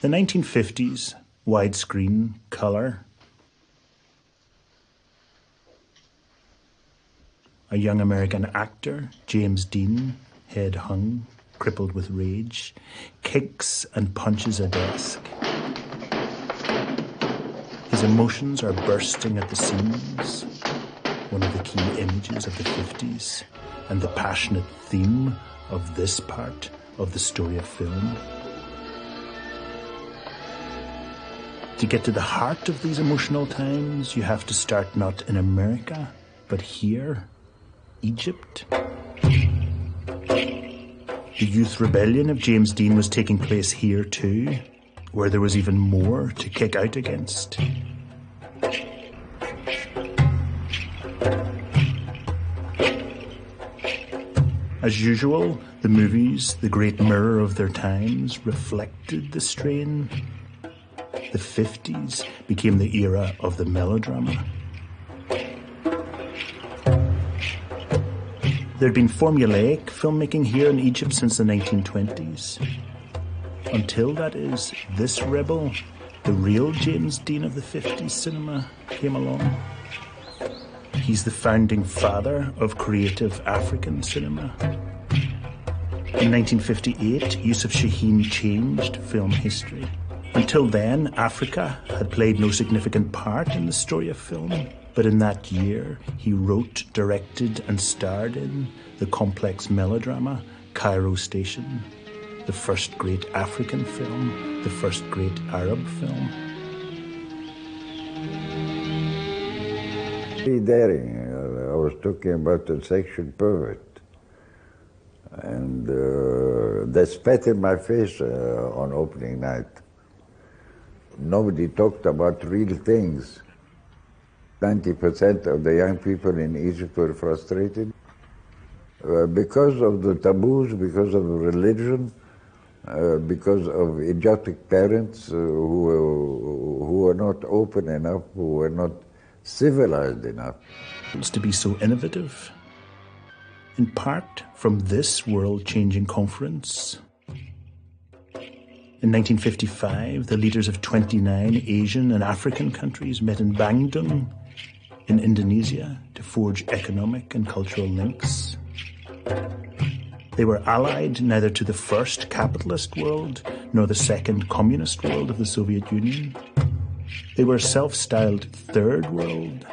The 1950s, widescreen, colour. A young American actor, James Dean, head hung, crippled with rage, kicks and punches a desk. His emotions are bursting at the seams, one of the key images of the 50s, and the passionate theme of this part of the story of film. To get to the heart of these emotional times, you have to start not in America, but here, Egypt. The youth rebellion of James Dean was taking place here too, where there was even more to kick out against. As usual, the movies, the great mirror of their times, reflected the strain. The 50s became the era of the melodrama. There'd been formulaic filmmaking here in Egypt since the 1920s. Until, that is, this rebel, the real James Dean of the 50s cinema, came along. He's the founding father of creative African cinema. In 1958, Youssef Chahine changed film history. Until then, Africa had played no significant part in the story of film. But in that year, he wrote, directed and starred in the complex melodrama Cairo Station, the first great African film, the first great Arab film. Very daring. I was talking about a sexual pervert. And they spat in my face on opening night. Nobody talked about real things. 90% of the young people in Egypt were frustrated because of the taboos, because of religion, because of idiotic parents who were not open enough, who were not civilized enough. To be so innovative, in part from this world-changing conference. In 1955, the leaders of 29 Asian and African countries met in Bandung, in Indonesia, to forge economic and cultural links. They were allied neither to the first capitalist world nor the second communist world of the Soviet Union. They were self-styled Third World.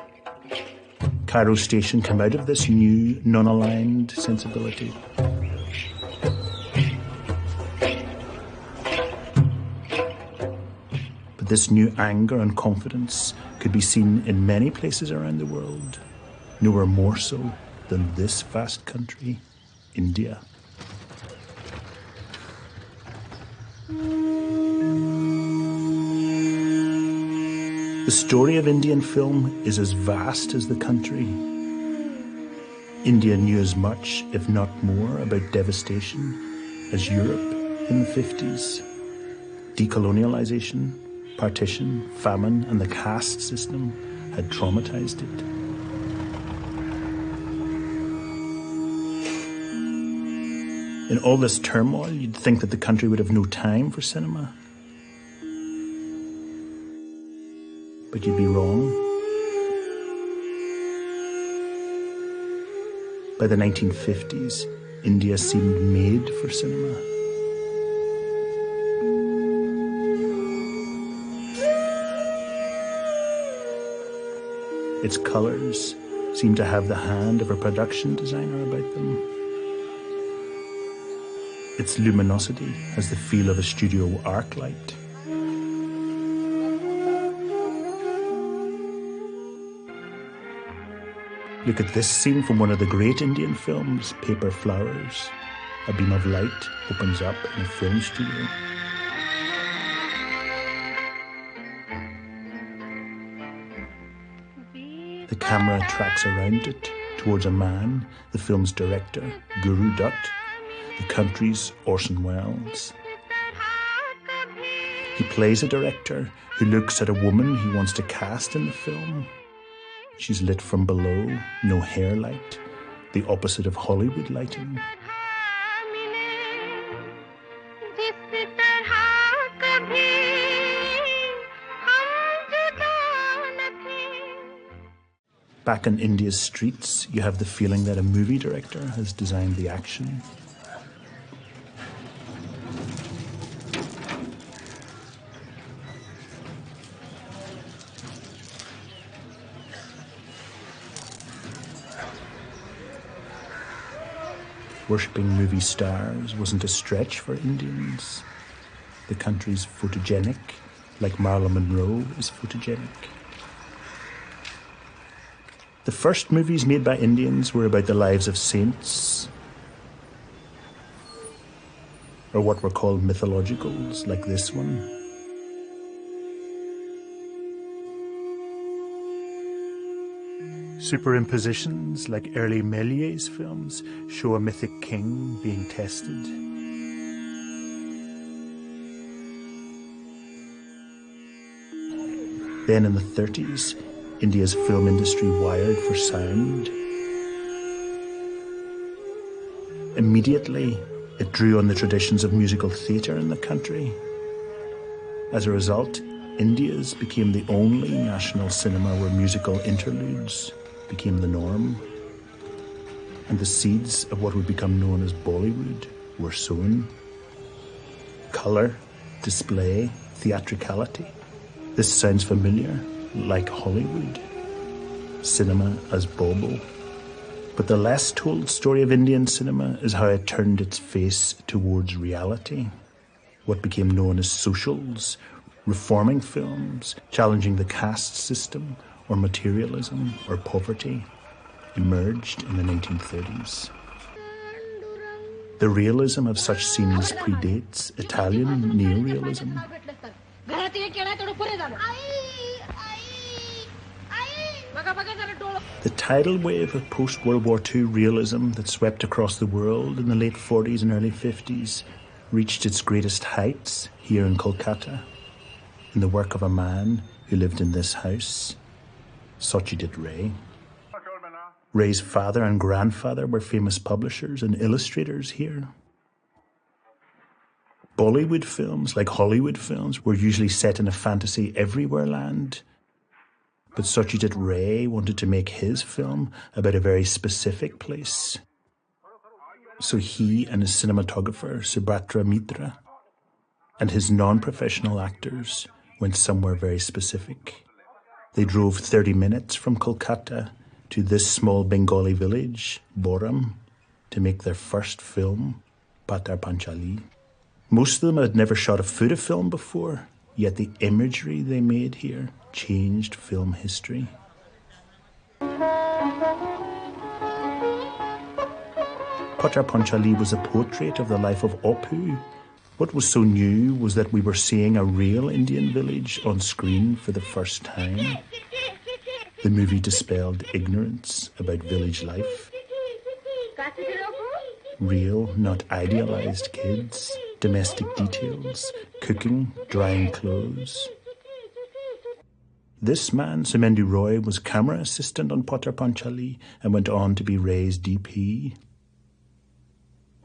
Cairo Station came out of this new, non-aligned sensibility. But this new anger and confidence could be seen in many places around the world, nowhere more so than this vast country, India. The story of Indian film is as vast as the country. India knew as much, if not more, about devastation as Europe in the 50s. Decolonialization, partition, famine, and the caste system had traumatized it. In all this turmoil, you'd think that the country would have no time for cinema. But you'd be wrong. By the 1950s, India seemed made for cinema. Its colours seemed to have the hand of a production designer about them. Its luminosity has the feel of a studio arc light. Look at this scene from one of the great Indian films, Paper Flowers. A beam of light opens up in a film studio. The camera tracks around it towards a man, the film's director, Guru Dutt, the country's Orson Welles. He plays a director who looks at a woman he wants to cast in the film. She's lit from below, no hair light, the opposite of Hollywood lighting. जिस तरह कभी Back on India's streets, you have the feeling that a movie director has designed the action. Worshipping movie stars wasn't a stretch for Indians. The country's photogenic, like Marilyn Monroe is photogenic. The first movies made by Indians were about the lives of saints, or what were called mythologicals, like this one. Superimpositions, like early Méliès films, show a mythic king being tested. Then in the 30s, India's film industry wired for sound. Immediately, it drew on the traditions of musical theatre in the country. As a result, India's became the only national cinema where musical interludes became the norm. And the seeds of what would become known as Bollywood were sown. Colour, display, theatricality. This sounds familiar, like Hollywood. Cinema as bauble. But the less told story of Indian cinema is how it turned its face towards reality. What became known as socials, reforming films, challenging the caste system, or materialism, or poverty, emerged in the 1930s. The realism of such scenes predates Italian neorealism. The tidal wave of post-World War II realism that swept across the world in the late 40s and early 50s reached its greatest heights here in Kolkata, in the work of a man who lived in this house, Satyajit Ray. Ray's father and grandfather were famous publishers and illustrators here. Bollywood films, like Hollywood films, were usually set in a fantasy everywhere land. But Satyajit Ray wanted to make his film about a very specific place. So he and his cinematographer, Subhatra Mitra, and his non-professional actors went somewhere very specific. They drove 30 minutes from Kolkata to this small Bengali village, Boram, to make their first film, Patar Panchali. Most of them had never shot a foot of film before, yet the imagery they made here changed film history. Patar Panchali was a portrait of the life of Apu. What was so new was that we were seeing a real Indian village on screen for the first time. The movie dispelled ignorance about village life. Real, not idealized kids, domestic details, cooking, drying clothes. This man, Sumendu Roy, was camera assistant on Patar Panchali and went on to be Ray's DP.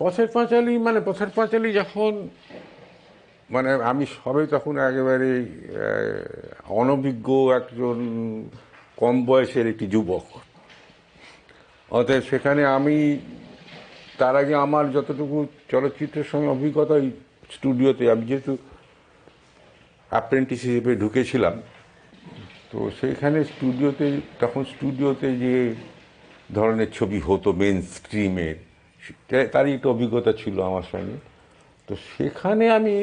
Pather Panchali যখন আমি সবে তখন একেবারে অনভিজ্ঞ একজন কম বয়সের একটি যুবক। অতএব সেখানে আমি তার আগে আমার যতটুকু চলচ্চিত্রের সঙ্গে অভিজ্ঞতা ওই স্টুডিওতে, আমি যেহেতু অ্যাপ্রেন্টিস হিসেবে ঢুকেছিলাম, তো সেখানে স্টুডিওতে যে ধরনের ছবি হতো মেন স্ট্রিমের, তারই একটা অভিজ্ঞতা ছিল আমার সঙ্গে। তো সেখানে আমি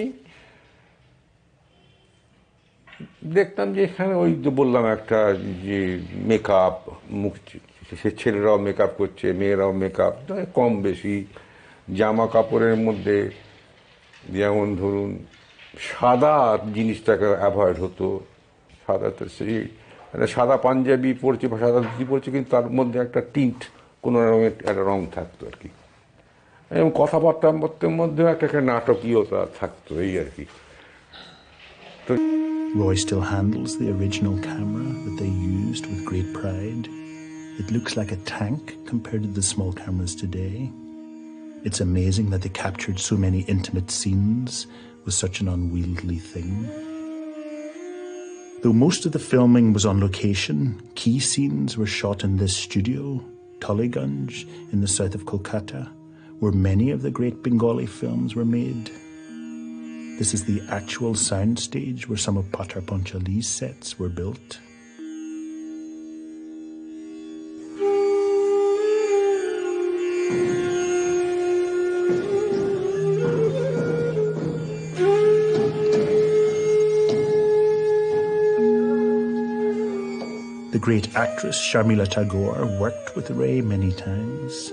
দেখতাম যে এখানে ওই যে বললাম একটা যে মেকআপ, মুখ সে ছেলেরাও মেকআপ করছে, মেয়েরাও মেকআপ, কম বেশি জামা কাপড়ের মধ্যে যেমন ধরুন সাদা জিনিসটাকে অ্যাভয়েড হতো। সাদা তো সেই সাদা পাঞ্জাবি পরছে বা সাদা ধুতি পরছে, কিন্তু তার মধ্যে একটা টিন্ট, কোনো রঙের একটা রং থাকতো আর কি। এবং কথাবার্তার মধ্যেও একটা নাটকীয়তা থাকতো, এই আর কি। তো Roy still handles the original camera that they used with great pride. It looks like a tank compared to the small cameras today. It's amazing that they captured so many intimate scenes with such an unwieldy thing. Though most of the filming was on location, key scenes were shot in this studio, Tullygunge, in the south of Kolkata, where many of the great Bengali films were made. This is the actual soundstage where some of Patar Panchali's sets were built. The great actress Sharmila Tagore worked with Ray many times.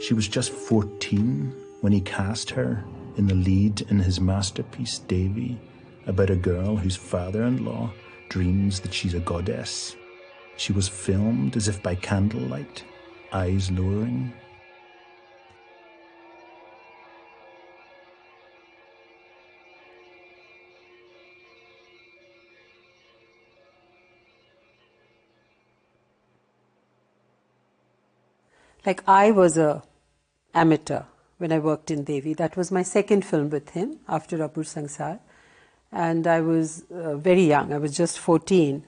She was just 14 when he cast her in the lead in his masterpiece Devi, about a girl whose father-in-law dreams that she's a goddess. She was filmed as if by candlelight, eyes lowering. Like, I was a amateur when I worked in Devi. That was my second film with him after Apur Sangsar. And I was very young. I was just 14.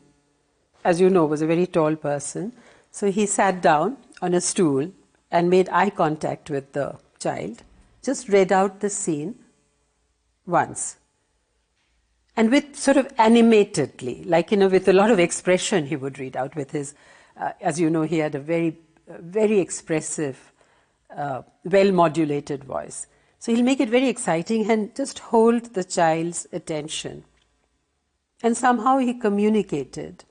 As you know, was a very tall person. So he sat down on a stool and made eye contact with the child, just read out the scene once. And with sort of animatedly, like, with a lot of expression he would read out with his, as you know, he had a very expressive, well-modulated voice. So he'll make it very exciting and just hold the child's attention. And somehow he communicated,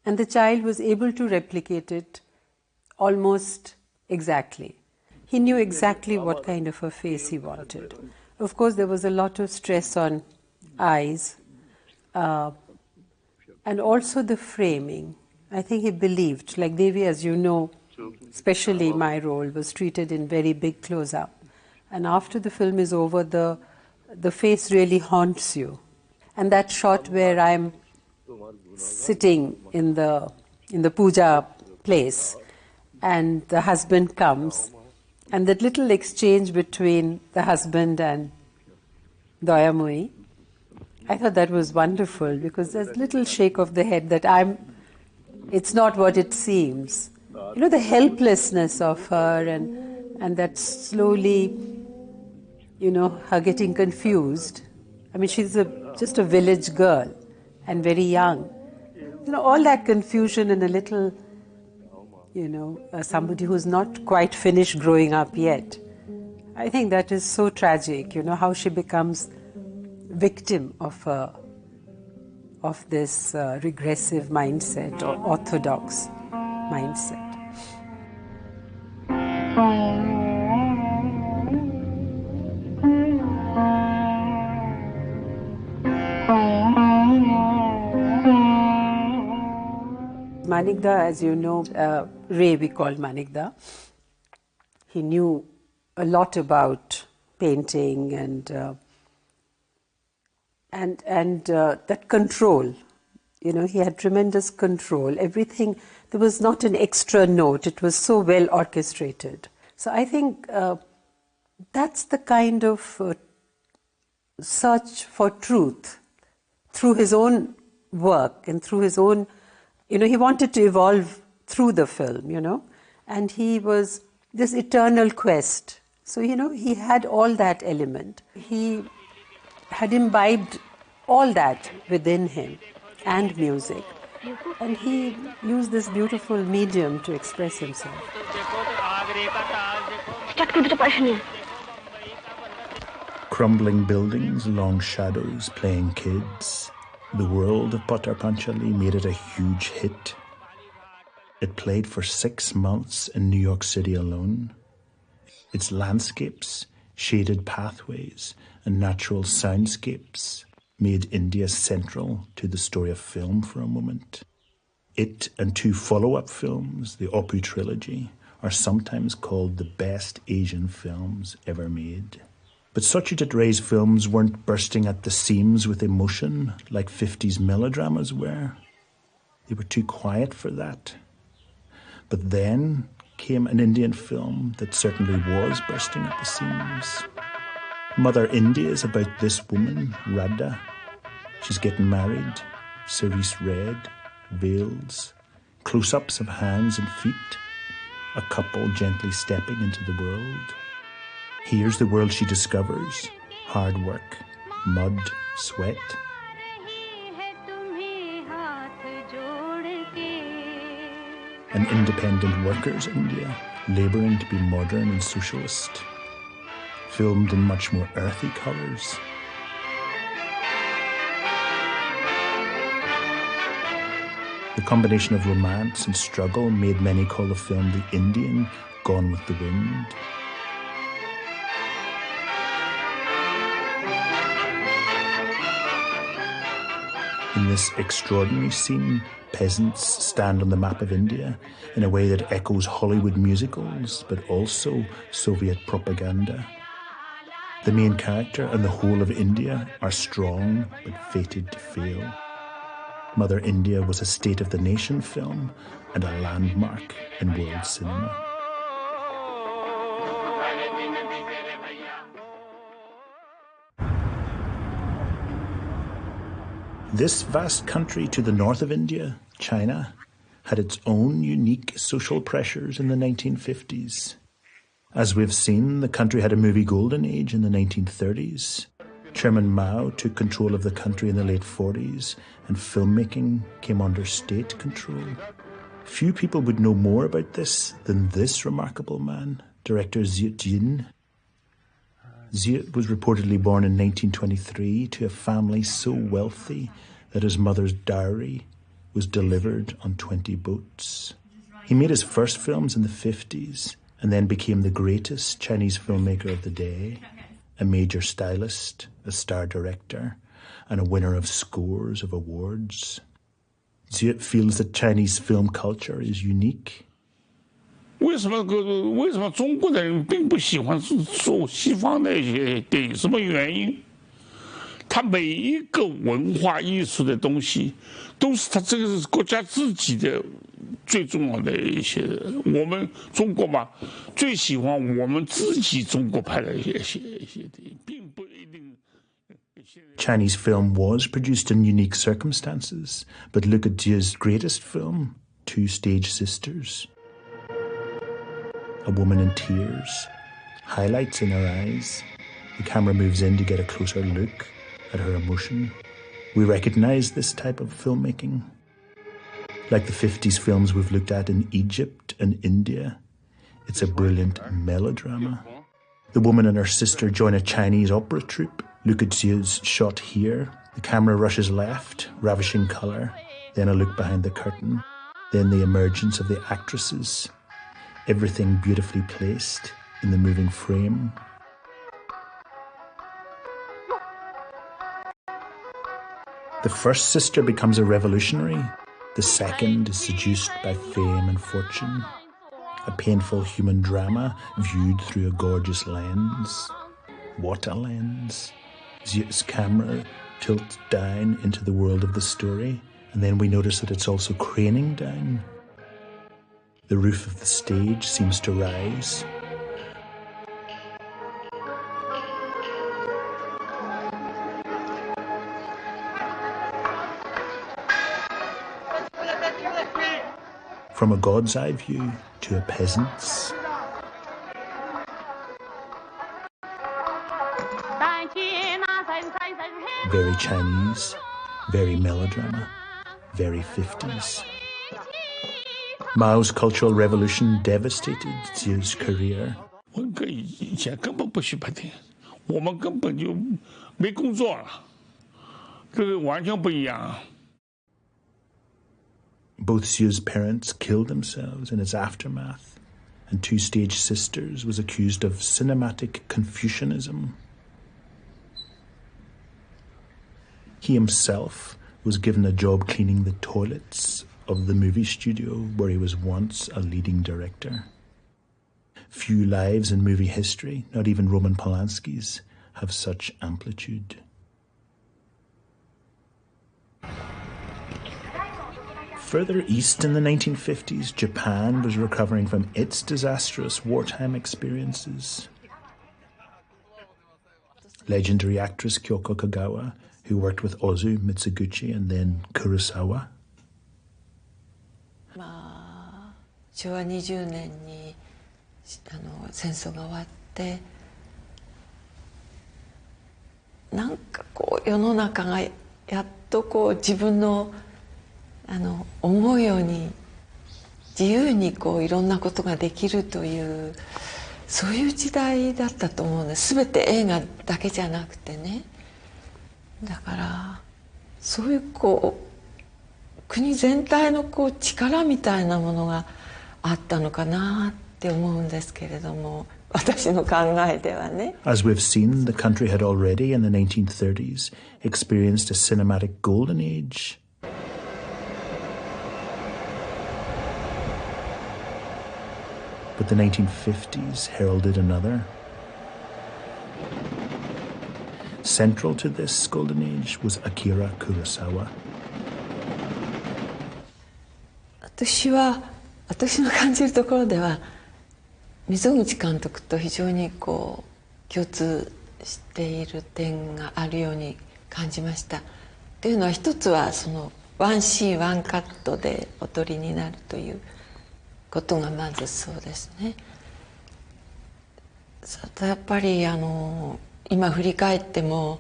and the child was able to replicate it almost exactly. He knew exactly what kind of a face he wanted. Of course, there was a lot of stress on eyes, and also the framing. I think he believed, like Devi, as you know, especially my role, was treated in very big close-up. And after the film is over, the face really haunts you. And that shot where I'm sitting in the puja place and the husband comes, and that little exchange between the husband and Dayamoi, I thought that was wonderful, because there's a little shake of the head that it's not what it seems. The helplessness of her and that slowly, her getting confused. I mean, she's just a village girl and very young. All that confusion and a little, somebody who's not quite finished growing up yet. I think that is so tragic, how she becomes victim of this regressive mindset or orthodox mindset. Manikda, as you know, Ray we called Manikda. He knew a lot about painting and that control. He had tremendous control. Everything, there was not an extra note. It was so well orchestrated. So I think that's the kind of search for truth through his own work and through his own, he wanted to evolve through the film, and he was this eternal quest. So, he had all that element. He had imbibed all that within him and music. And he used this beautiful medium to express himself. Crumbling buildings, long shadows, playing kids. The world of Patar Panchali made it a huge hit. It played for 6 months in New York City alone. Its landscapes, shaded pathways, and natural soundscapes made India central to the story of film for a moment. It and 2 follow-up films, the Apu trilogy, are sometimes called the best Asian films ever made. But Satyajit Ray's films weren't bursting at the seams with emotion like 50s melodramas were. They were too quiet for that. But then came an Indian film that certainly was bursting at the seams. Mother India is about this woman, Radha. She's getting married. cerise red, veils, close-ups of hands and feet, a couple gently stepping into the world. Here's the world she discovers: hard work, mud, sweat. An independent workers' India, labouring to be modern and socialist, filmed in much more earthy colours. The combination of romance and struggle made many call the film the Indian Gone with the Wind. In this extraordinary scene, peasants stand on the map of India in a way that echoes Hollywood musicals, but also Soviet propaganda. The main character and the whole of India are strong, but fated to fail. Mother India was a State of the Nation film and a landmark in world cinema. This vast country to the north of India, China, had its own unique social pressures in the 1950s. As we've seen, the country had a movie golden age in the 1930s. Chairman Mao took control of the country in the late 40s, and filmmaking came under state control. Few people would know more about this than this remarkable man, director Ziut Jin. Ziut was reportedly born in 1923 to a family so wealthy that his mother's dowry was delivered on 20 boats. He made his first films in the 50s and then became the greatest Chinese filmmaker of the day, a major stylist, a star director, and a winner of scores of awards. Ziut feels that Chinese film culture is unique. 为什么中国人并不喜欢做西方的一些电影？什么原因？他每一个文化艺术的东西，都是他这个国家自己的最重要的一些。我们中国嘛，最喜欢我们自己中国拍的一些电影，并不一定。Chinese film was produced in unique circumstances, but look at Ziu's greatest film, Two Stage Sisters. A woman in tears, highlights in her eyes. The camera moves in to get a closer look at her emotion. We recognize this type of filmmaking. Like the 50s films we've looked at in Egypt and India, it's a brilliant melodrama. The woman and her sister join a Chinese opera troupe. Look at Ziu's shot here. The camera rushes left, ravishing colour, then a look behind the curtain, then the emergence of the actresses. Everything beautifully placed in the moving frame. The first sister becomes a revolutionary. The second is seduced by fame and fortune. A painful human drama viewed through a gorgeous lens. What a lens. Ziut's camera tilts down into the world of the story, and then we notice that it's also craning down. The roof of the stage seems to rise. From a god's eye view to a peasant's. Very Chinese, very melodrama, very 50s. Mao's Cultural Revolution devastated Ziu's career. 文革以前根本不许拍电影，我们根本就没工作了，这个完全不一样啊。 Both Ziu's parents killed themselves in its aftermath, and Two Stage Sisters was accused of cinematic Confucianism. He himself was given a job cleaning the toilets of the movie studio where he was once a leading director. Few lives in movie history, not even Roman Polanski's, have such amplitude. Further east in the 1950s, Japan was recovering from its disastrous wartime experiences. Legendary actress Kyoko Kagawa who worked with Ozu, Mitsuguchi, and then Kurosawa. 昭和20年に戦争が終わってなんかこう世の中がやっとこう自分の思うように自由にこういろんなことができるというそういう時代だったと思うんです。全て映画だけじゃなくてね。だからそういうこう国全体のこう力みたいなものがあったのかなって思うんですけれども、私の考えではね。As we've seen, the country had already in the 1930s experienced a cinematic golden age. But the 1950s heralded another. Central to this golden age was Akira Kurosawa. 私の感じるところでは溝口監督と非常にこう共通している点があるように感じました。というのは一つはそのワンシーンワンカットでお撮りになるということがまずそうですね。あとやっぱり今振り返っても、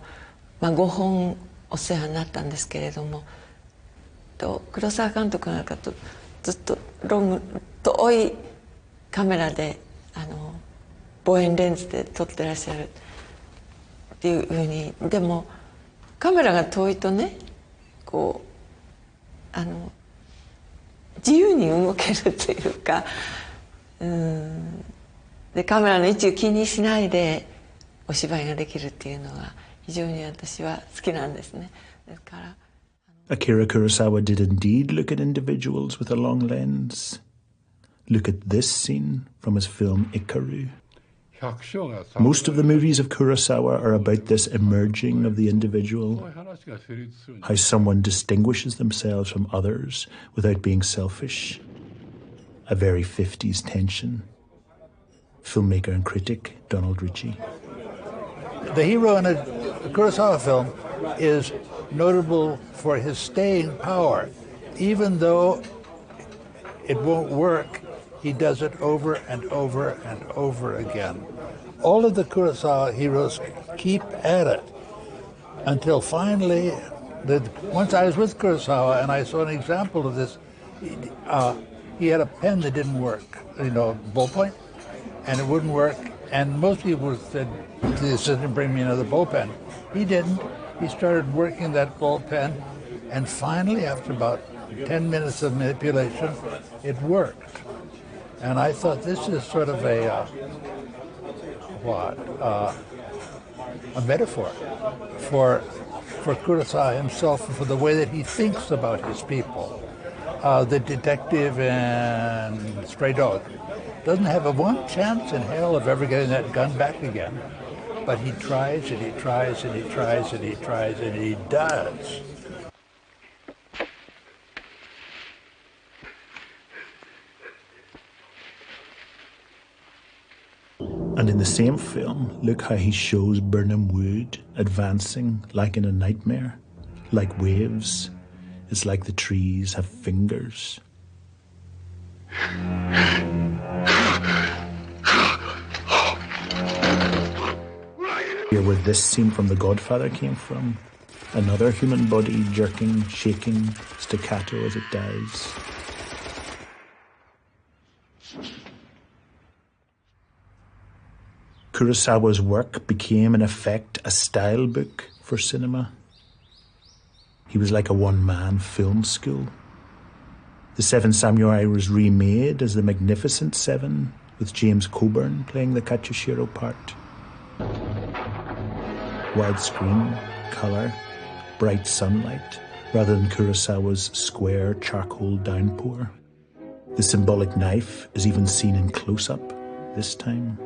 5本お世話になったんですけれども黒沢監督なんかとずっと遠いカメラで望遠レンズで撮ってらっしゃるっていうふうに。でもカメラが遠いとねこう自由に動けるというかでカメラの位置を気にしないでお芝居ができるっていうのが非常に私は好きなんですね。ですから。Akira Kurosawa did indeed look at individuals with a long lens. Look at this scene from his film Ikaru. Most of the movies of Kurosawa are about this emerging of the individual, how someone distinguishes themselves from others without being selfish. A very 50s tension. Filmmaker and critic Donald Ritchie. The hero in a Kurosawa film is notable for his staying power. Even though it won't work, he does it over and over and over again. All of the Kurosawa heroes keep at it until finally, once I was with Kurosawa and I saw an example of this, he had a pen that didn't work, ballpoint, and it wouldn't work. And most people said to the assistant, bring me another ball pen. He didn't. He started working that ball pen, and finally, after about 10 minutes of manipulation, it worked. And I thought this is sort of a metaphor for Kurosawa himself and for the way that he thinks about his people. The detective in Stray Dog doesn't have a one chance in hell of ever getting that gun back again. But he tries and he tries and he tries and he tries and he does. And in the same film, look how he shows Birnam Wood advancing like in a nightmare, like waves. It's like the trees have fingers. Here where this scene from The Godfather came from. Another human body jerking, shaking, staccato as it dies. Kurosawa's work became, in effect, a style book for cinema. He was like a one-man film school. The Seven Samurai was remade as The Magnificent Seven, with James Coburn playing the Katsushiro part. Widescreen, colour, bright sunlight, rather than Kurosawa's square charcoal downpour. The symbolic knife is even seen in close-up this time.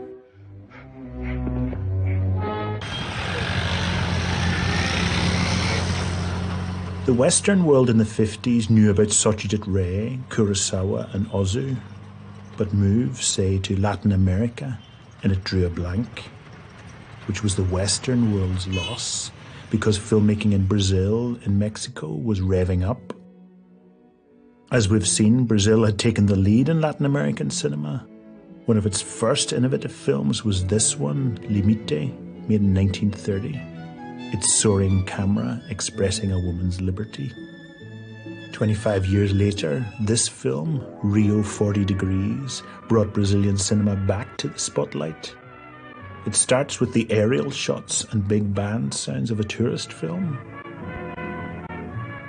The Western world in the 50s knew about Satyajit Ray, Kurosawa and Ozu, but move, say, to Latin America, and it drew a blank, which was the Western world's loss, because filmmaking in Brazil and Mexico was revving up. As we've seen, Brazil had taken the lead in Latin American cinema. One of its first innovative films was this one, Limite, made in 1930. Its soaring camera expressing a woman's liberty. 25 years later, this film, Rio 40 Degrees, brought Brazilian cinema back to the spotlight. It starts with the aerial shots and big band sounds of a tourist film.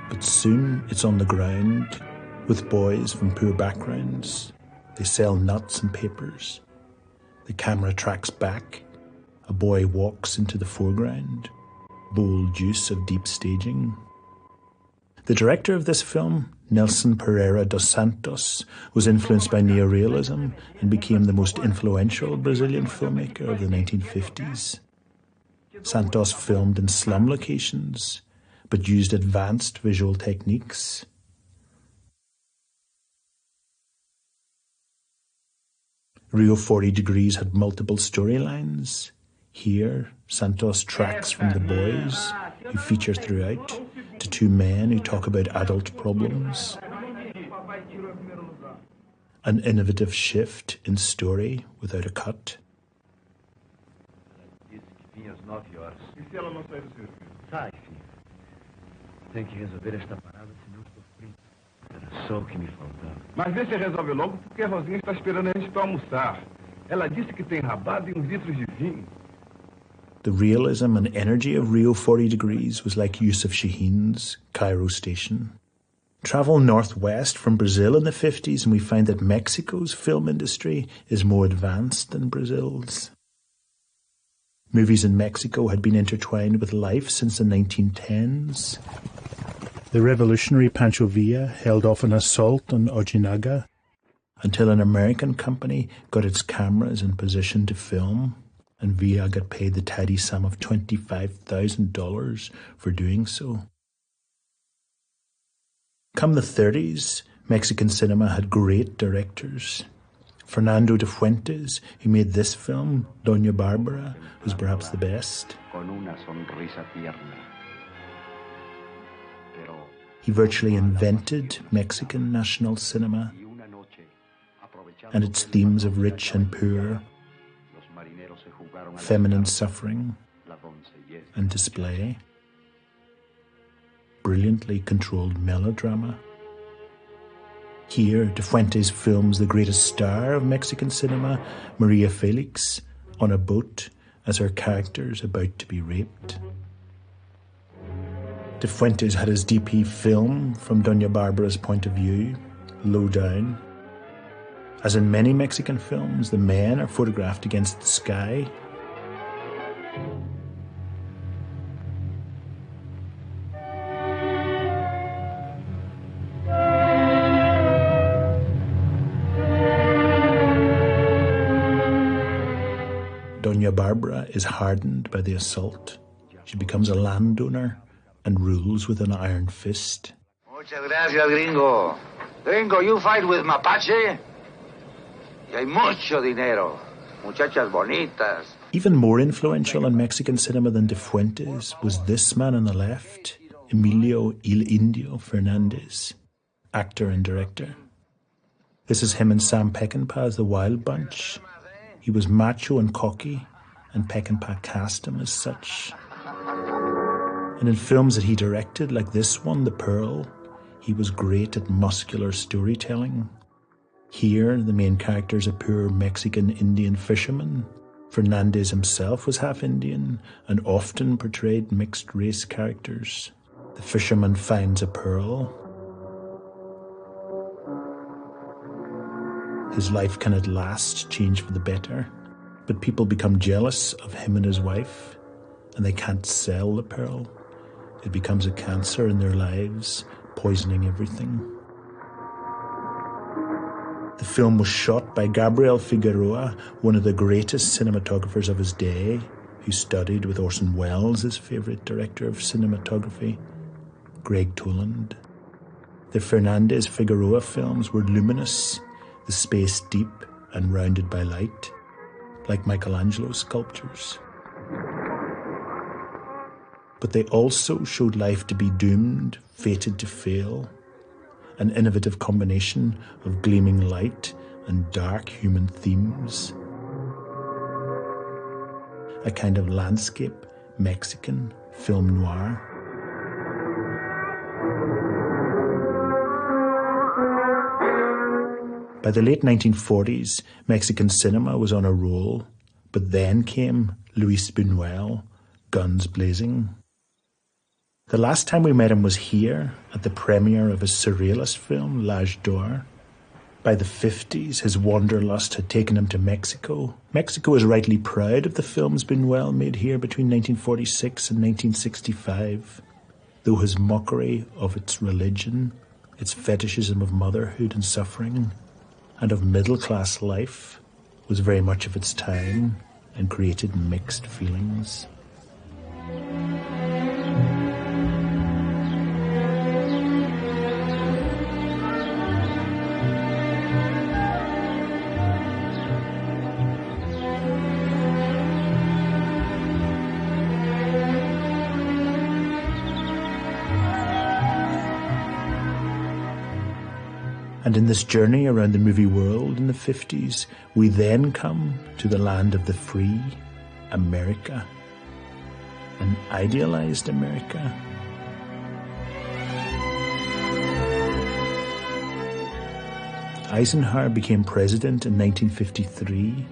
But soon it's on the ground, with boys from poor backgrounds. They sell nuts and papers. The camera tracks back. A boy walks into the foreground. Bold use of deep staging. The director of this film, Nelson Pereira dos Santos, was influenced by neorealism and became the most influential Brazilian filmmaker of the 1950s. Santos filmed in slum locations, but used advanced visual techniques. Rio 40 Degrees had multiple storylines. Here, Santos tracks from the boys, who feature throughout, to two men who talk about adult problems. An innovative shift in story without a cut. Só o que me faltava. Mas vê se resolve logo, porque a Rosinha está esperando a gente para almoçar. Ela disse que tem rabada e uns litros de vinho. The realism and energy of Rio 40 Degrees was like Yusuf Shaheen's Cairo Station. Travel northwest from Brazil in the 50s and we find that Mexico's film industry is more advanced than Brazil's. Movies in Mexico had been intertwined with life since the 1910s. The revolutionary Pancho Villa held off an assault on Ojinaga until an American company got its cameras in position to film, and Villa got paid the tidy sum of $25,000 for doing so. Come the 30s, Mexican cinema had great directors. Fernando de Fuentes, who made this film, Doña Barbara, was perhaps the best. He virtually invented Mexican national cinema and its themes of rich and poor, feminine suffering and display, brilliantly controlled melodrama. Here, De Fuentes films the greatest star of Mexican cinema, Maria Felix, on a boat as her character is about to be raped. De Fuentes had his DP film from Doña Barbara's point of view, low down. As in many Mexican films, the men are photographed against the sky. Doña Barbara is hardened by the assault. She becomes a landowner and rules with an iron fist. Muchas gracias, gringo. Gringo, you fight with Mapache? Y hay mucho dinero. Muchachas bonitas. Even more influential in Mexican cinema than De Fuentes was this man on the left, Emilio Il Indio Fernandez, actor and director. This is him and Sam Peckinpah as the Wild Bunch. He was macho and cocky, and Peckinpah cast him as such. And in films that he directed, like this one, The Pearl, he was great at muscular storytelling. Here, the main character is a poor Mexican Indian fisherman. Fernandez himself was half Indian and often portrayed mixed-race characters. The fisherman finds a pearl. His life can at last change for the better, but people become jealous of him and his wife, and they can't sell the pearl. It becomes a cancer in their lives, poisoning everything. The film was shot by Gabriel Figueroa, one of the greatest cinematographers of his day, who studied with Orson Welles, his favourite director of cinematography, Greg Toland. The Fernandez-Figueroa films were luminous, the space deep and rounded by light, like Michelangelo's sculptures. But they also showed life to be doomed, fated to fail, an innovative combination of gleaming light and dark human themes. A kind of landscape Mexican film noir. By the late 1940s, Mexican cinema was on a roll, but then came Luis Buñuel, guns blazing. The last time we met him was here, at the premiere of his surrealist film, L'Âge d'Or. By the 50s, his wanderlust had taken him to Mexico. Mexico is rightly proud of the films Buñuel made here between 1946 and 1965, though his mockery of its religion, its fetishism of motherhood and suffering, and of middle-class life was very much of its time and created mixed feelings. And in this journey around the movie world in the 50s, we then come to the land of the free, America, an idealized America. Eisenhower became president in 1953,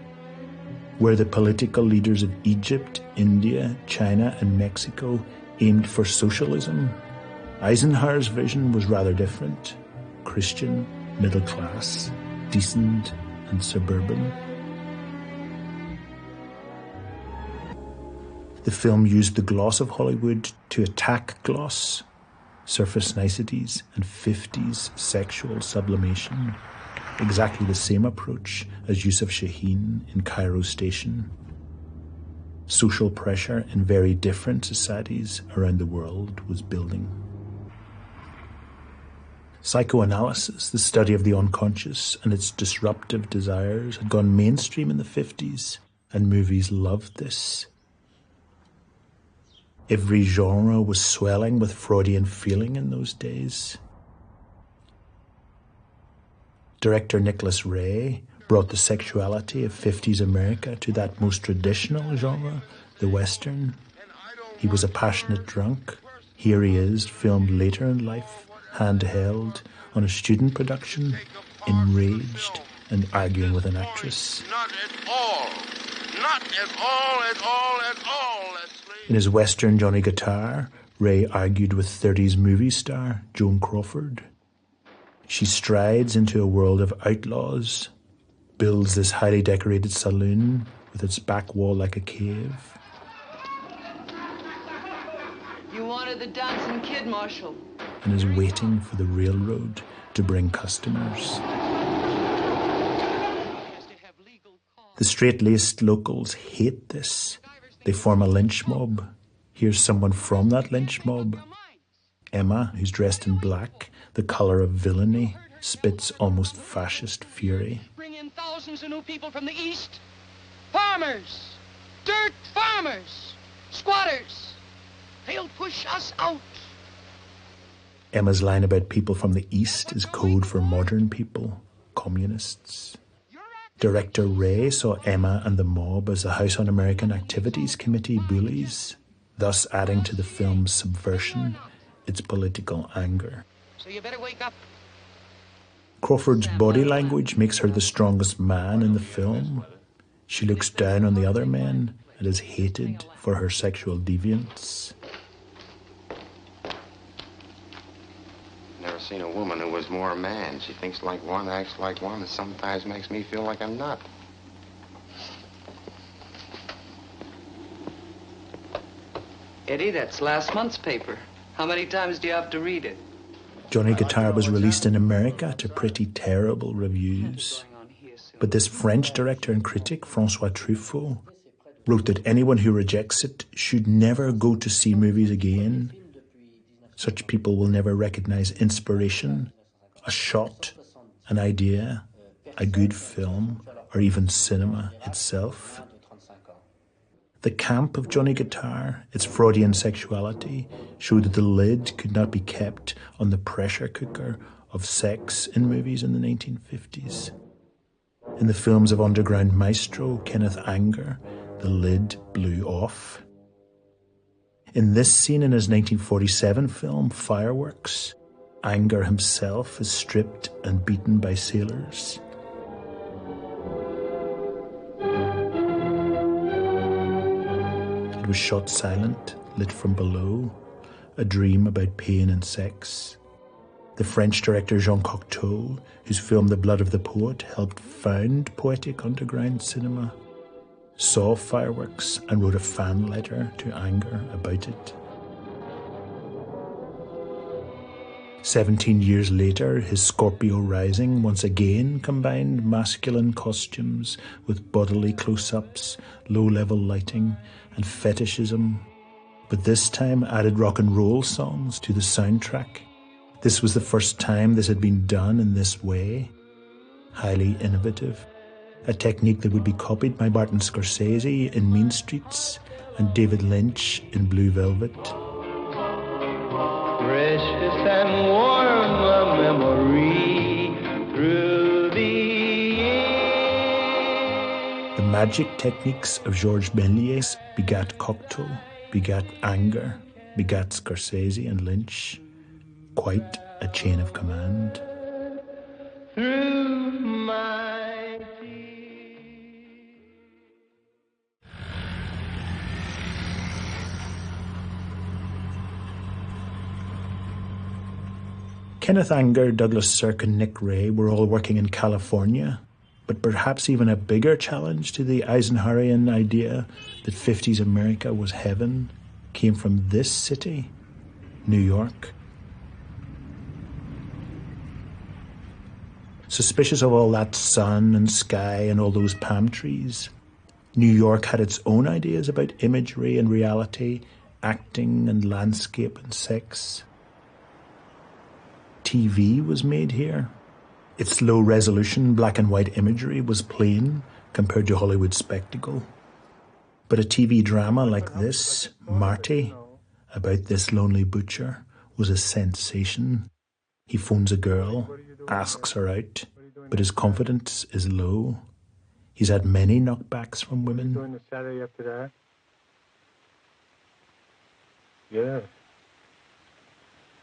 where the political leaders of Egypt, India, China, and Mexico aimed for socialism. Eisenhower's vision was rather different: Christian, middle class, decent, and suburban. The film used the gloss of Hollywood to attack gloss, surface niceties, and 50s sexual sublimation. Exactly the same approach as Yusuf Shaheen in Cairo Station. Social pressure in very different societies around the world was building. Psychoanalysis, the study of the unconscious and its disruptive desires, had gone mainstream in the 50s, and movies loved this. Every genre was swelling with Freudian feeling in those days. Director Nicholas Ray brought the sexuality of 50s America to that most traditional genre, the Western. He was a passionate drunk. Here he is, filmed later in life, handheld, on a student production, enraged and arguing with an actress. Not at all. Not at all, at all, at all, Leslie. In his Western Johnny Guitar, Ray argued with 30s movie star Joan Crawford. She strides into a world of outlaws, builds this highly decorated saloon with its back wall like a cave. You wanted the dancing kid, Marshal. And is waiting for the railroad to bring customers. The straight-laced locals hate this. They form a lynch mob. Here's someone from that lynch mob. Emma, who's dressed in black, the colour of villainy, spits almost fascist fury. Bring in thousands of new people from the east. Farmers, dirt farmers, squatters. They'll push us out. Emma's line about people from the East is code for modern people, communists. Director Ray saw Emma and the mob as the House Un-American Activities Committee bullies, thus adding to the film's subversion, its political anger. So you better wake up. Crawford's body language makes her the strongest man in the film. She looks down on the other men and is hated for her sexual deviance. Never seen a woman who was more a man. She thinks like one, acts like one, and sometimes makes me feel like a nut. Eddie, that's last month's paper. How many times do you have to read it? Johnny Guitar was released in America to pretty terrible reviews. But this French director and critic, François Truffaut, wrote that anyone who rejects it should never go to see movies again. Such people will never recognize inspiration, a shot, an idea, a good film, or even cinema itself. The camp of Johnny Guitar, its Freudian sexuality, showed that the lid could not be kept on the pressure cooker of sex in movies in the 1950s. In the films of underground maestro Kenneth Anger, the lid blew off. In this scene in his 1947 film, Fireworks, Anger himself is stripped and beaten by sailors. It was shot silent, lit from below, a dream about pain and sex. The French director Jean Cocteau, whose film The Blood of the Poet helped found poetic underground cinema, saw Fireworks and wrote a fan letter to Anger about it. 17 years later, his Scorpio Rising once again combined masculine costumes with bodily close-ups, low-level lighting, and fetishism, but this time added rock and roll songs to the soundtrack. This was the first time this had been done in this way. Highly innovative. A technique that would be copied by Martin Scorsese in Mean Streets and David Lynch in Blue Velvet. Precious and warm a memory through the years. The magic techniques of Georges Méliès begat Cocteau, begat Anger, begat Scorsese and Lynch. Quite a chain of command. Through my Kenneth Anger, Douglas Sirk and Nick Ray were all working in California, but perhaps even a bigger challenge to the Eisenhowerian idea that 50s America was heaven came from this city, New York. Suspicious of all that sun and sky and all those palm trees, New York had its own ideas about imagery and reality, acting and landscape and sex. TV was made here. Its low-resolution black and white imagery was plain compared to Hollywood spectacle. But a TV drama like this, Marty, about this lonely butcher, was a sensation. He phones a girl, asks her out, but his confidence is low. He's had many knockbacks from women. Doing the Saturday after that? Yes.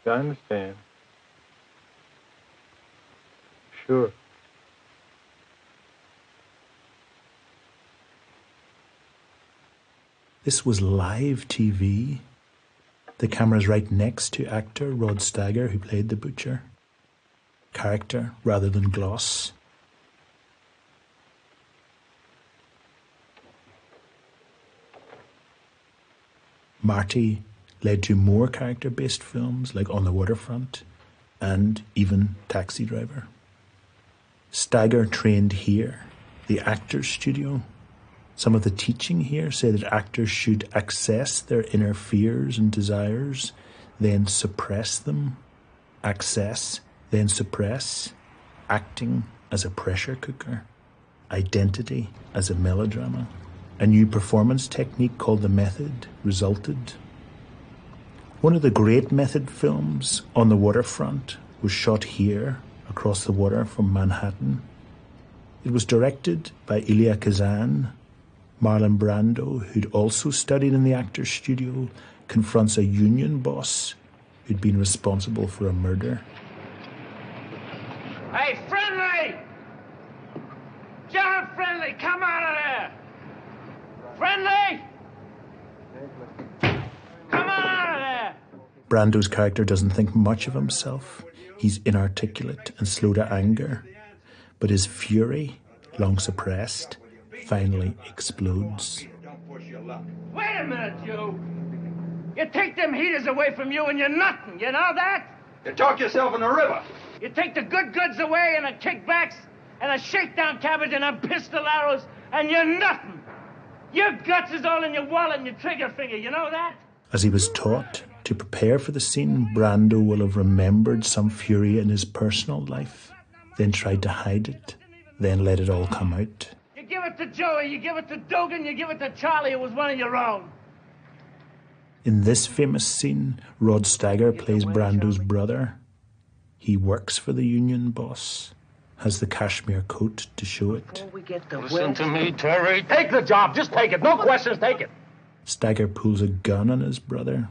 I understand. Sure. This was live TV. The camera's right next to actor Rod Steiger, who played the butcher. Character rather than gloss. Marty led to more character-based films like On the Waterfront and even Taxi Driver. Steiger trained here, the Actors Studio. Some of the teaching here say that actors should access their inner fears and desires, then suppress them. Access, then suppress. Acting as a pressure cooker. Identity as a melodrama. A new performance technique called the Method resulted. One of the great Method films, On the Waterfront, was shot here, across the water from Manhattan. It was directed by Elia Kazan. Marlon Brando, who'd also studied in the Actors Studio, confronts a union boss who'd been responsible for a murder. Hey, Friendly! John Friendly, come out of there! Friendly! Come on out of there! Brando's character doesn't think much of himself. He's inarticulate and slow to anger, but his fury, long suppressed, finally explodes. Wait a minute, you! You take them heaters away from you and you're nothing, you know that? You talk yourself in the river. You take the good goods away and the kickbacks and a shakedown cabbage and them pistol arrows and you're nothing. Your guts is all in your wallet and your trigger finger, you know that? As he was taught to prepare for the scene, Brando will have remembered some fury in his personal life, then tried to hide it, then let it all come out. You give it it to Joey, you give it to Dugan, you give it to Charlie, who was one of your own. In this famous scene, Rod Steiger plays Brando's brother. He works for the union boss, has the cashmere coat to show it. Listen to me, Terry. Take the job. Just take it. No questions. Take it. Steiger pulls a gun on his brother.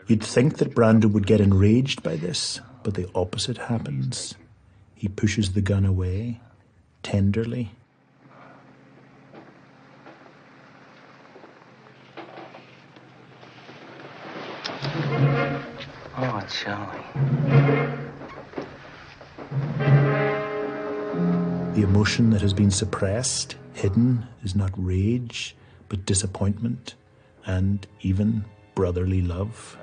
You'd think that Brando would get enraged by this, but the opposite happens. He pushes the gun away, tenderly. Oh, Charlie. The emotion that has been suppressed, hidden, is not rage, but disappointment and even brotherly love.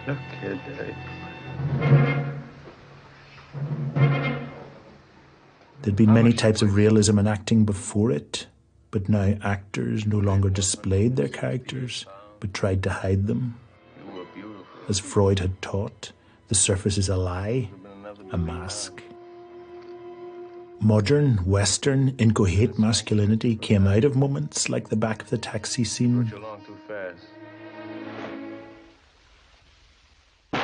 Look, kid. There'd been many types of realism in acting before it, but now actors no longer displayed their characters, but tried to hide them. As Freud had taught, the surface is a lie, a mask. Modern, Western, inchoate masculinity came out of moments like the back of the taxi scene.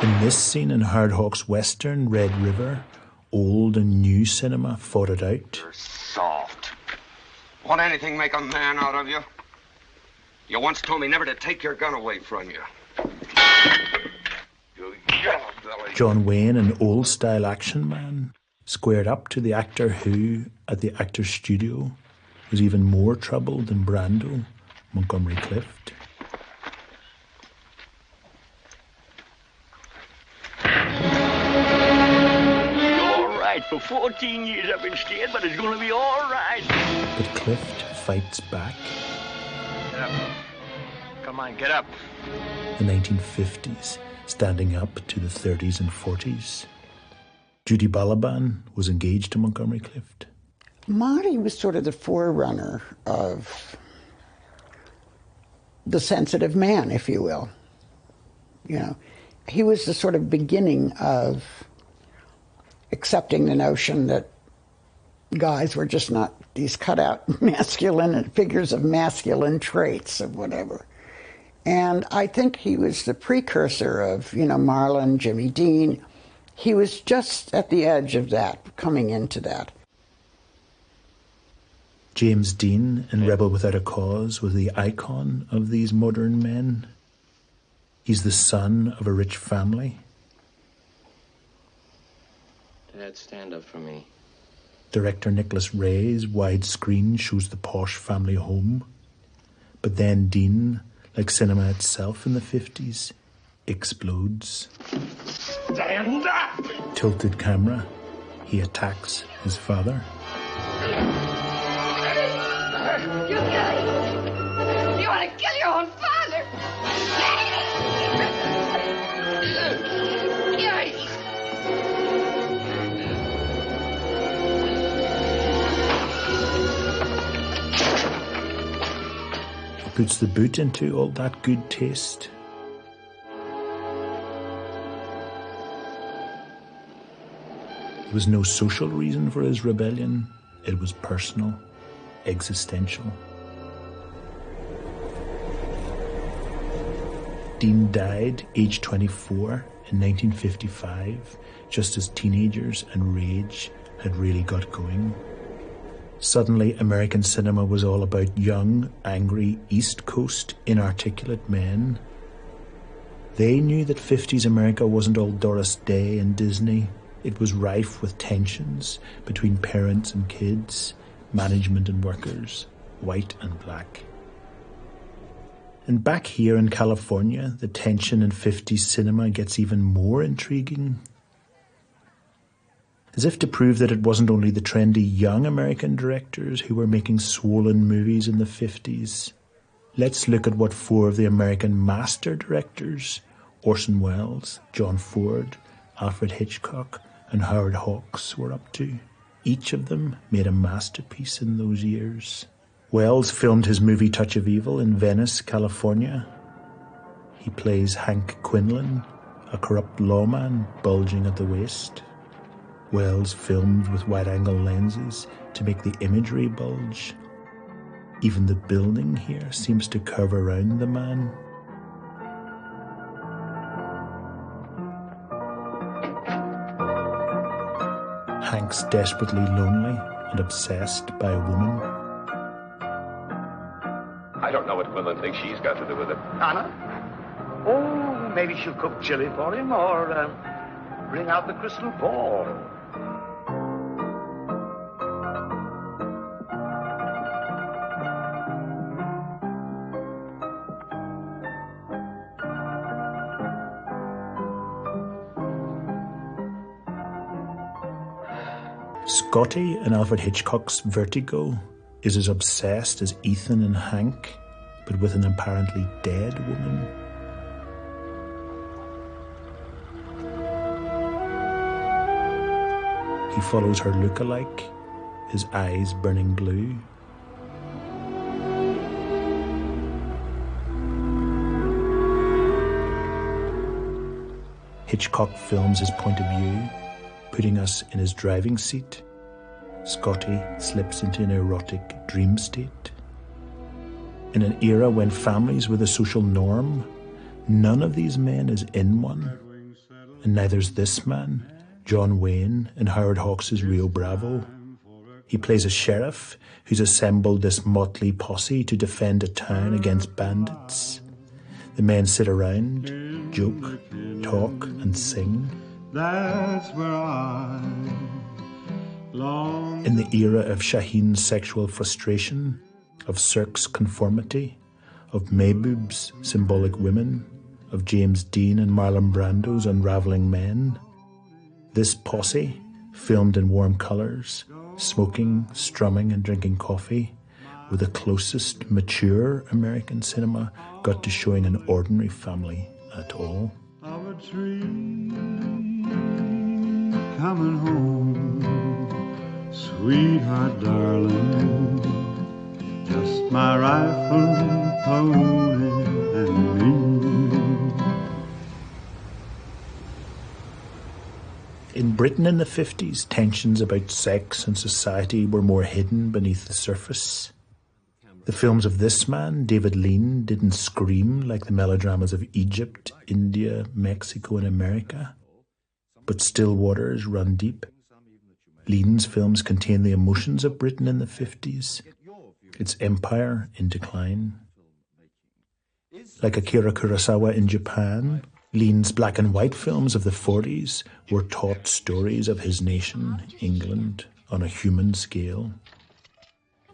In this scene in Howard Hawks' Western, Red River, old and new cinema fought it out. You're soft. Won't anything make a man out of you? You once told me never to take your gun away from you. You yellow belly. John Wayne, an old-style action man, squared up to the actor who, at the Actors Studio, was even more troubled than Brando, Montgomery Clift. All right, for 14 years I've been scared, but it's gonna be all right. But Clift fights back. Get up. Come on, get up. The 1950s, standing up to the 30s and 40s. Judy Balaban was engaged to Montgomery Clift. Marty was sort of the forerunner of the sensitive man, if you will. You know, he was the sort of beginning of accepting the notion that guys were just not these cutout masculine figures of masculine traits of whatever. And I think he was the precursor of, you know, Marlon, Jimmy Dean. He was just at the edge of that, coming into that. James Dean in Rebel Without a Cause was the icon of these modern men. He's the son of a rich family. Dad, stand up for me. Director Nicholas Ray's widescreen shows the posh family home. But then Dean, like cinema itself in the 50s, explodes. Stand up! Tilted camera, he attacks his father. You guys! You want to kill your own father! He puts the boot into all that good taste. There was no social reason for his rebellion. It was personal, existential. Dean died, aged 24, in 1955, just as teenagers and rage had really got going. Suddenly, American cinema was all about young, angry, East Coast, inarticulate men. They knew that 50s America wasn't all Doris Day and Disney. It was rife with tensions between parents and kids, management and workers, white and black. And back here in California, the tension in 50s cinema gets even more intriguing. As if to prove that it wasn't only the trendy young American directors who were making swollen movies in the 50s. Let's look at what four of the American master directors, Orson Welles, John Ford, Alfred Hitchcock, and Howard Hawks, were up to. Each of them made a masterpiece in those years. Welles filmed his movie Touch of Evil in Venice, California. He plays Hank Quinlan, a corrupt lawman bulging at the waist. Wells filmed with wide-angle lenses to make the imagery bulge. Even the building here seems to curve around the man. Hank's desperately lonely and obsessed by a woman. I don't know what Quinlan thinks she's got to do with it. Anna? Oh, maybe she'll cook chili for him or bring out the crystal ball. Scotty in Alfred Hitchcock's Vertigo is as obsessed as Ethan and Hank, but with an apparently dead woman. He follows her look-alike, his eyes burning blue. Hitchcock films his point of view, putting us in his driving seat. Scotty slips into an erotic dream state. In an era when families were the social norm, none of these men is in one. And neither's this man, John Wayne, in Howard Hawks' Rio Bravo. He plays a sheriff who's assembled this motley posse to defend a town against bandits. The men sit around, joke, talk, and sing. That's where I long. In the era of Shaheen's sexual frustration, of Cirque's conformity, of Mehboo's symbolic women, of James Dean and Marlon Brando's unraveling men, this posse, filmed in warm colours, smoking, strumming and drinking coffee, were the closest mature American cinema got to showing an ordinary family at all. Of a tree coming home, sweetheart darling, just my rifle, pony and me. In Britain in the 50s, tensions about sex and society were more hidden beneath the surface. The films of this man, David Lean, didn't scream like the melodramas of Egypt, India, Mexico and America. But still waters run deep. Lean's films contain the emotions of Britain in the 50s, its empire in decline. Like Akira Kurosawa in Japan, Lean's black and white films of the 40s were taut stories of his nation, England, on a human scale.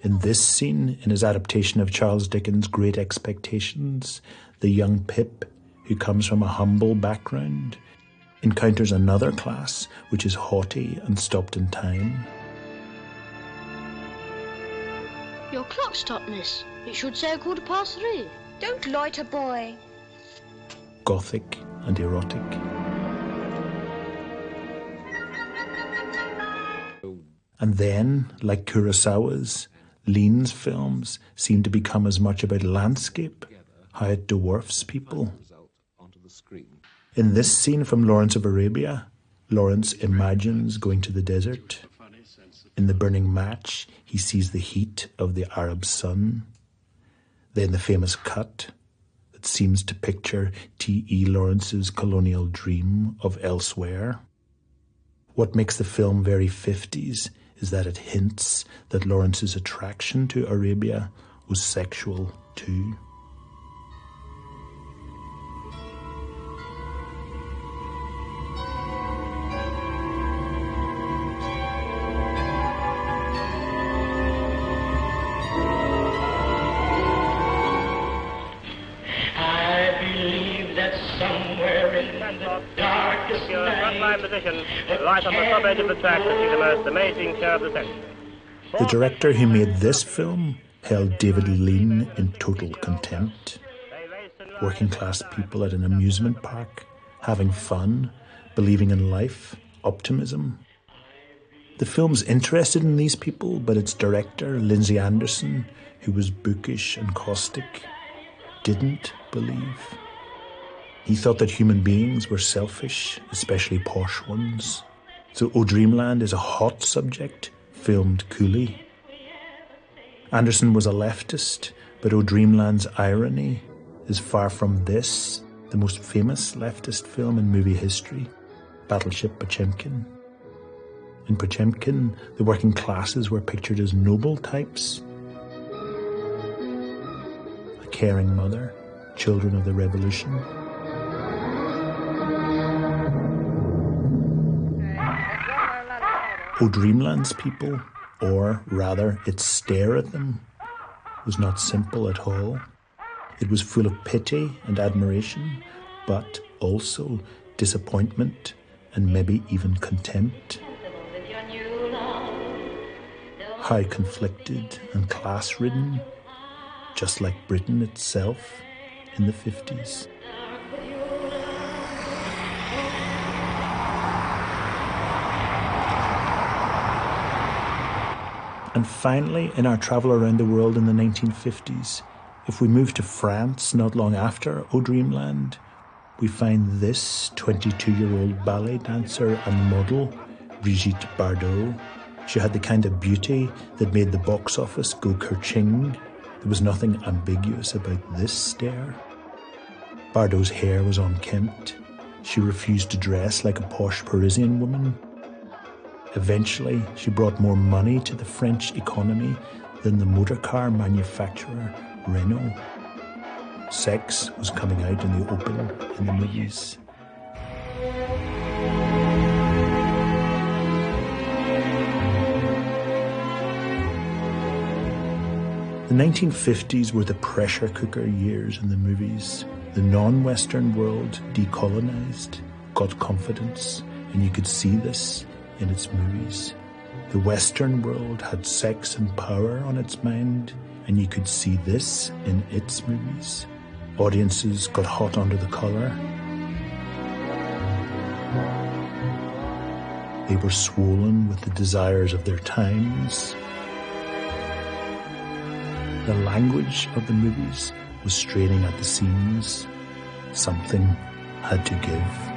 In this scene, in his adaptation of Charles Dickens' Great Expectations, the young Pip, who comes from a humble background, encounters another class which is haughty and stopped in time. Your clock stopped, miss. It should say 3:15. Don't loiter, boy. Gothic and erotic. And then, like Kurosawa's, Lean's films seem to become as much about landscape, how it dwarfs people. In this scene from Lawrence of Arabia, Lawrence imagines going to the desert. In The Burning Match, he sees the heat of the Arab sun. Then the famous cut that seems to picture T.E. Lawrence's colonial dream of elsewhere. What makes the film very 50s is that it hints that Lawrence's attraction to Arabia was sexual too. I believe that somewhere in the darkest night, position, right on the top edge of the track to see the most amazing show of the century. The director who made this film held David Lean in total contempt. Working class people at an amusement park, having fun, believing in life, optimism. The film's interested in these people, but its director, Lindsay Anderson, who was bookish and caustic, didn't believe. He thought that human beings were selfish, especially posh ones. So O Dreamland is a hot subject, filmed coolly. Anderson was a leftist, but O Dreamland's irony is far from this, the most famous leftist film in movie history, Battleship Potemkin. In Potemkin, the working classes were pictured as noble types. A caring mother, children of the revolution. O Dreamland's people, or rather its stare at them, was not simple at all. It was full of pity and admiration, but also disappointment and maybe even contempt. How conflicted and class-ridden, just like Britain itself in the 50s. And finally, in our travel around the world in the 1950s, if we move to France not long after O Dreamland, we find this 22-year-old ballet dancer and model, Brigitte Bardot. She had the kind of beauty that made the box office go kerching. There was nothing ambiguous about this stare. Bardot's hair was unkempt. She refused to dress like a posh Parisian woman. Eventually, she brought more money to the French economy than the motor car manufacturer Renault. Sex was coming out in the open in the movies. The 1950s were the pressure cooker years in the movies. The non-Western world decolonized, got confidence, and you could see this in its movies. The Western world had sex and power on its mind, and you could see this in its movies. Audiences got hot under the collar. They were swollen with the desires of their times. The language of the movies was straining at the seams. Something had to give.